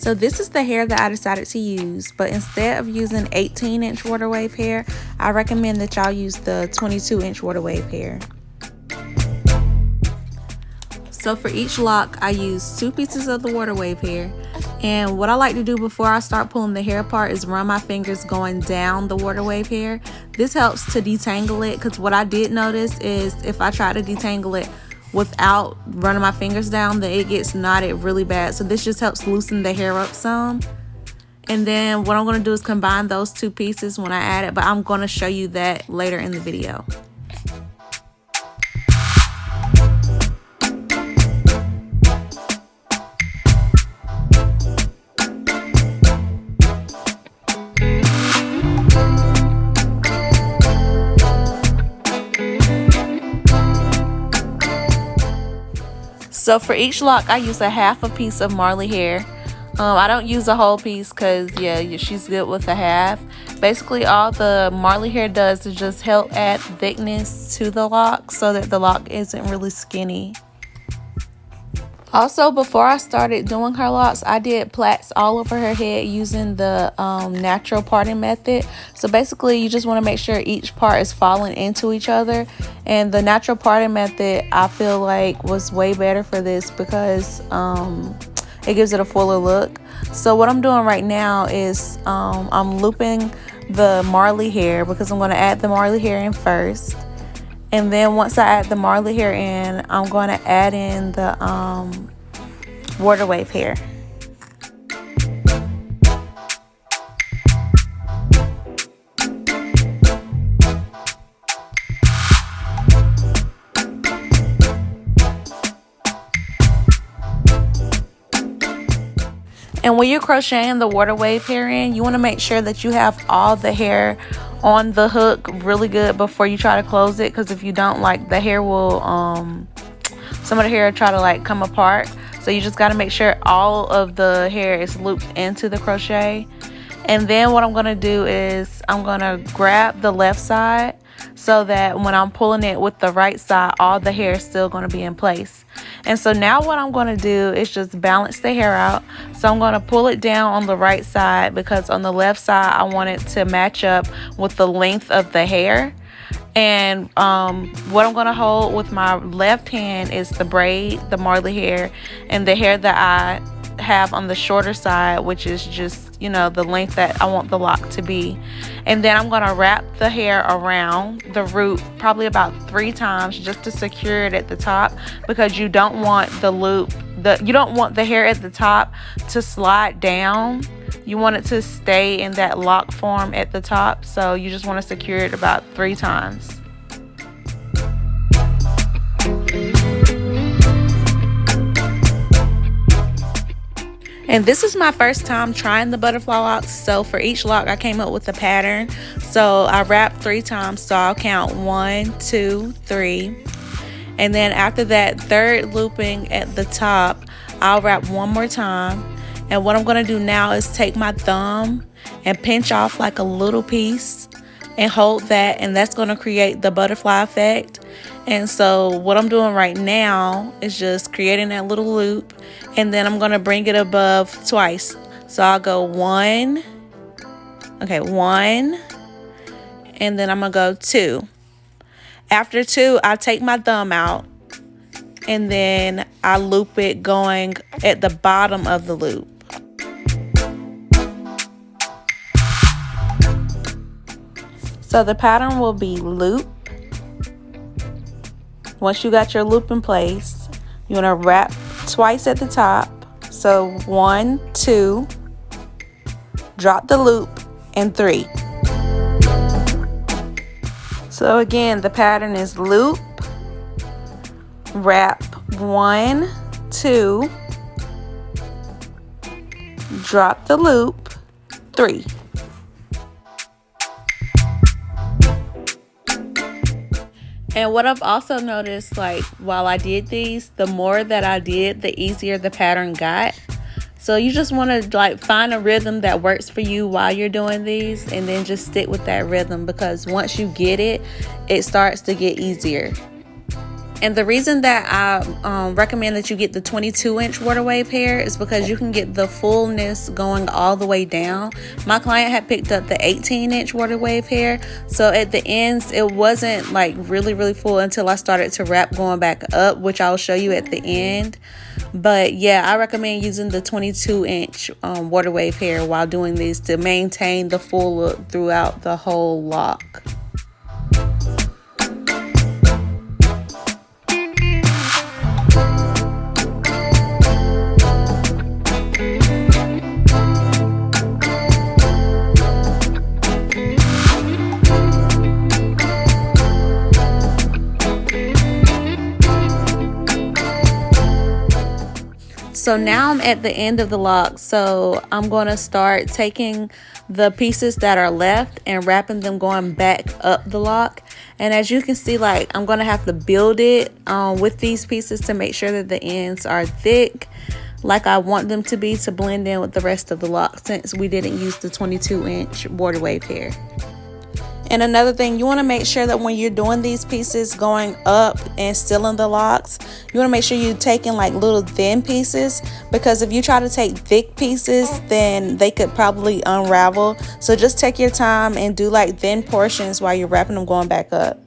So this is the hair that I decided to use, but instead of using 18-inch water wave hair, I recommend that y'all use the 22-inch water wave hair. So for each lock, I use 2 pieces of the water wave hair. And what I like to do before I start pulling the hair apart is run my fingers going down the water wave hair. This helps to detangle it, because what I did notice is if I try to detangle it without running my fingers down, then it gets knotted really bad. So this just helps loosen the hair up some. And then what I'm going to do is combine those 2 pieces when I add it, but I'm going to show you that later in the video. So for each lock, I use a half a piece of Marley hair. I don't use a whole piece because, yeah, she's good with a half. Basically, all the Marley hair does is just help add thickness to the lock so that the lock isn't really skinny. Also, before I started doing her locks, I did plaits all over her head using the natural parting method. So basically, you just want to make sure each part is falling into each other. And the natural parting method, I feel like, was way better for this because it gives it a fuller look. So what I'm doing right now is I'm looping the Marley hair because I'm going to add the Marley hair in first. And then once I add the Marley hair in, I'm going to add in the water wave hair. And when you're crocheting the water wave hair in, you want to make sure that you have all the hair on the hook really good before you try to close it, because if you don't, like, the hair will some of the hair will try to like come apart. So you just got to make sure all of the hair is looped into the crochet. And then what I'm going to do is I'm going to grab the left side so that when I'm pulling it with the right side, all the hair is still going to be in place. And so now what I'm going to do is just balance the hair out. So I'm going to pull it down on the right side because on the left side, I want it to match up with the length of the hair. And what I'm going to hold with my left hand is the braid, the Marley hair, and the hair that I have on the shorter side, which is just, you know, the length that I want the lock to be. And then I'm going to wrap the hair around the root probably about 3 times just to secure it at the top, because you don't want the loop, you don't want the hair at the top to slide down. You want it to stay in that lock form at the top. So you just want to secure it about 3 times. And this is my first time trying the butterfly locks. So for each lock, I came up with a pattern. So I wrapped 3 times. So I'll count 1, 2, 3. And then after that 3rd looping at the top, I'll wrap 1 more time. And what I'm going to do now is take my thumb and pinch off like a little piece and hold that. And that's going to create the butterfly effect. And so what I'm doing right now is just creating that little loop. And then I'm going to bring it above twice. So I'll go 1. Okay, 1. And then I'm going to go 2. After 2, I take my thumb out. And then I loop it going at the bottom of the loop. So the pattern will be loop. Once you got your loop in place, you want to wrap twice at the top. So 1, 2, drop the loop, and 3. So again, the pattern is loop, wrap 1, 2, drop the loop, 3. And what I've also noticed, like, while I did these, the more that I did, the easier the pattern got. So you just want to, like, find a rhythm that works for you while you're doing these, and then just stick with that rhythm, because once you get it, it starts to get easier. And the reason that I recommend that you get the 22-inch water wave hair is because you can get the fullness going all the way down. My client had picked up the 18-inch water wave hair, so at the ends it wasn't like really full until I started to wrap going back up, which I'll show you at the end. But yeah, I recommend using the 22-inch water wave hair while doing these to maintain the full look throughout the whole lock. So now I'm at the end of the lock, so I'm going to start taking the pieces that are left and wrapping them going back up the lock. And as you can see, like, I'm going to have to build it with these pieces to make sure that the ends are thick like I want them to be, to blend in with the rest of the lock, since we didn't use the 22-inch water wave hair. And another thing, you want to make sure that when you're doing these pieces going up and still in the locks, you want to make sure you're taking like little thin pieces, because if you try to take thick pieces, then they could probably unravel. So just take your time and do like thin portions while you're wrapping them going back up.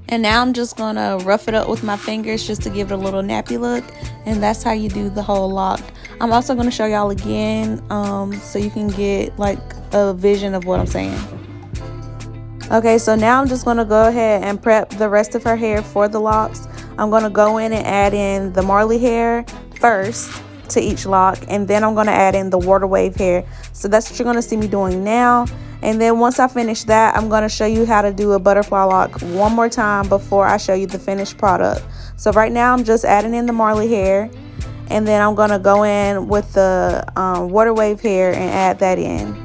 And now I'm just going to rough it up with my fingers just to give it a little nappy look. And that's how you do the whole lock. I'm also going to show y'all again so you can get like a vision of what I'm saying. Okay, so now I'm just going to go ahead and prep the rest of her hair for the locks. I'm going to go in and add in the Marley hair first to each lock. And then I'm going to add in the water wave hair. So that's what you're going to see me doing now. And then once I finish that, I'm going to show you how to do a butterfly lock one more time before I show you the finished product. So right now I'm just adding in the Marley hair, and then I'm going to go in with the water wave hair and add that in.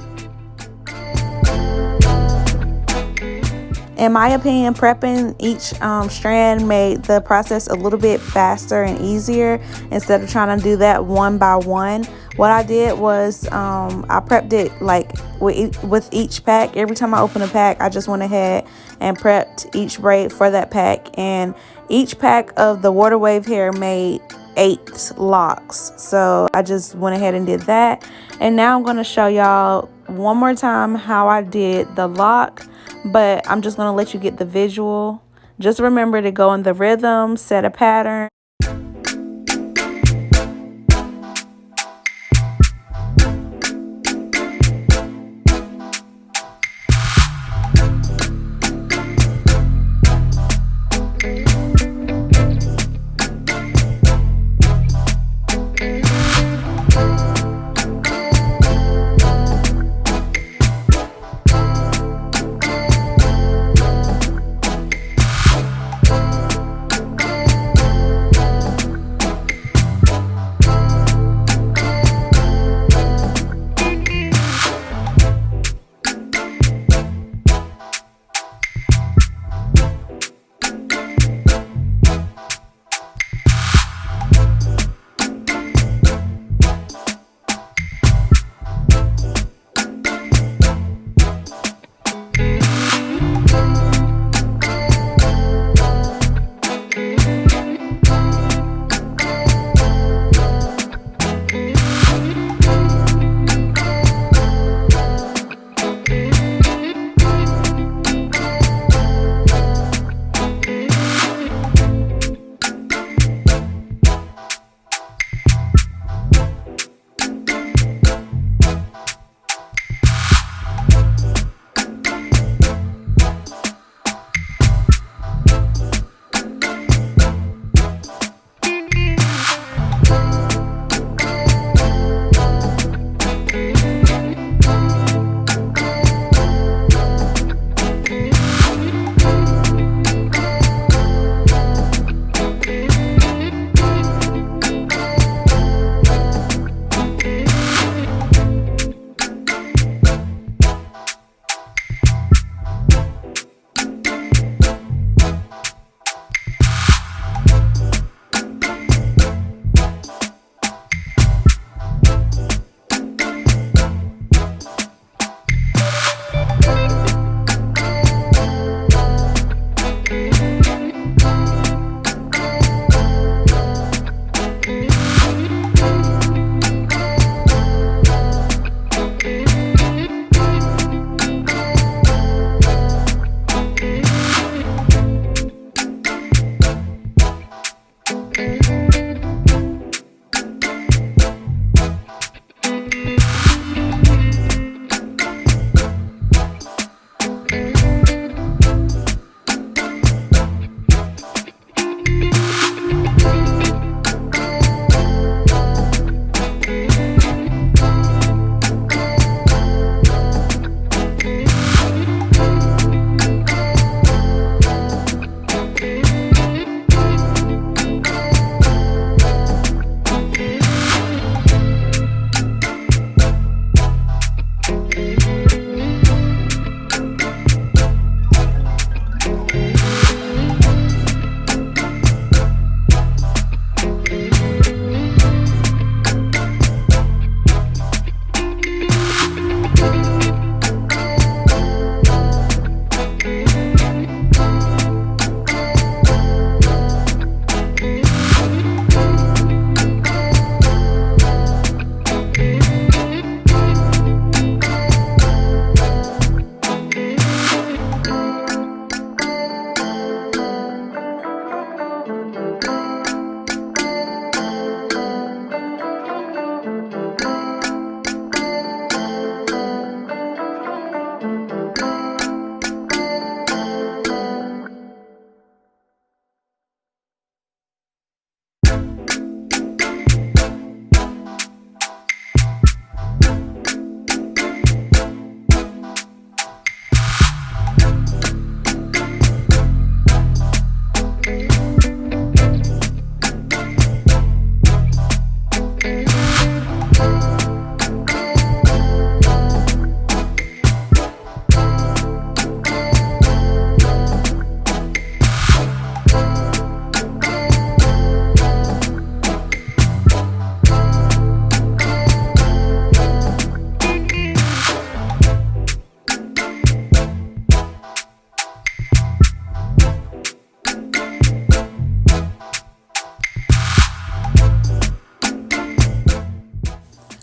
In my opinion, prepping each strand made the process a little bit faster and easier instead of trying to do that one by one. What I did was I prepped it like with each pack. Every time I open a pack, I just went ahead and prepped each braid for that pack. And each pack of the water wave hair made 8 locks. So I just went ahead and did that. And now I'm going to show y'all one more time how I did the lock. But I'm just going to let you get the visual. Just remember to go in the rhythm, set a pattern.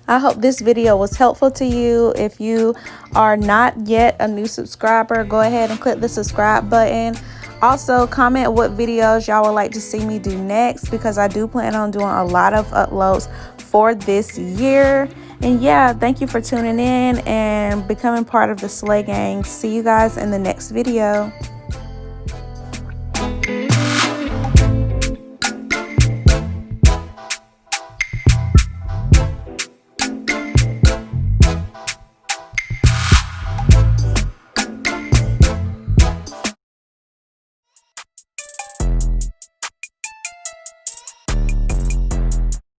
I hope this video was helpful to you. If you are not yet a new subscriber, go ahead and click the subscribe button. Also, comment what videos y'all would like to see me do next, because I do plan on doing a lot of uploads for this year. And yeah, thank you for tuning in and becoming part of the Slay Gang. See you guys in the next video.